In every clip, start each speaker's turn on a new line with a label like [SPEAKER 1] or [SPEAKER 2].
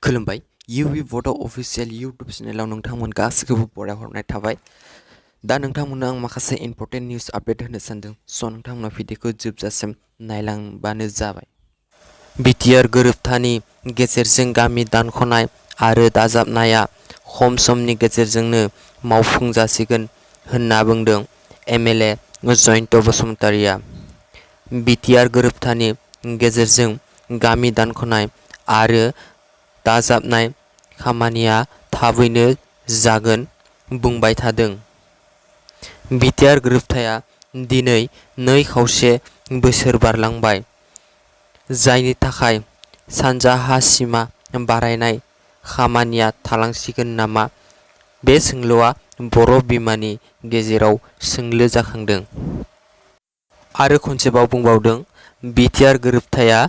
[SPEAKER 1] खुलुमबाय Bodo official YouTube चेनेलाव नोंथांमोन गासैखौबो बरायहरनाय थाबाय। दा नोंथांमोननो आं माखासे इम्पर्टेन्ट निउज आपडेट होनो सानदों, स' नोंथांमोना भिडिअखौ जोबजासिम नायलांबानो जाबाय। BTR गोरोबथानि गेजेरजों गामि दानख'नाय आरो दाजाबनाया खम समनि गेजेरजोंनो मावफुंजासिगोन होनना बुंदों MLA जयन्त बसुमतारीया। BTR गोरोबथानि गेजेरजों गामि दानख'नाय आरो दाजाबनाय खामानिया थाबैनो जागोन बुंबाय थादों। BTR गोरोबथाया दिनै 2.5 बोसोर बारलांबाय, जायनि थाखाय सानजाहा सिमा बारायनाय खामानिया थालांसिगोन नामा? बे सोंलुआ बर' बिमानि गेजेराव सोंलु जाखांदों। आरो खनसेबाव बुंबावदों, BTR गोरोबथाया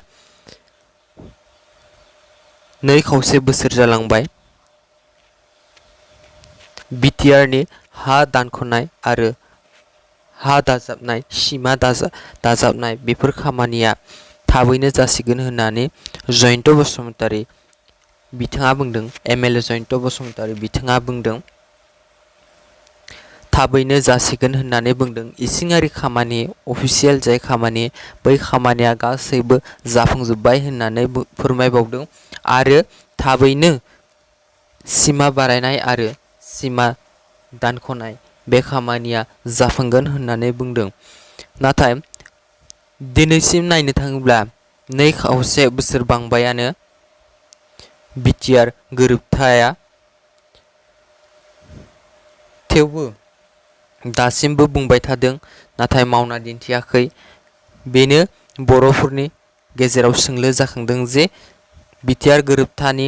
[SPEAKER 1] 2.5 बोसोर जालांबाय। BTR नि हा दानख'नाय आरो हा दाजाबनाय, सिमा दाजाबनाय बेफोर खामानिया थाबैनो जासिगोन होननानै जयन्त बसुमतारी बिथाङा बुंदों। MLA जयन्त बसुमतारी बिथाङा बुंदों, थाबैनो जासिगोन होननानै बुंदों। इसिङारि खामानि, अफिसियेल जाय खामानि, बै खामानिया गासैबो जाफुंजोब्बाय होननानै फोरमायबावदों। आरो थाबैनो सिमा बारायनाय आरो सिमा दानख'नाय बे खामानिया जाफुंगोन होननानै बुंदों। नाथाय दिनैसिम नायनो थाङोब्ला 2.5 बोसोर बांबायानो BTR गोरोबथाया, थेवबो दासिमबो बुंबाय थादों, नाथाय मावना दिन्थियाखै। बेनो बर'फोरनि गेजेराव सोंलु जाखांदों जे BTR गोरोबथानि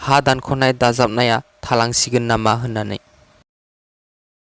[SPEAKER 1] हा दानख'नाय दाजाबनाया थालांसिगोन नामा होननानै।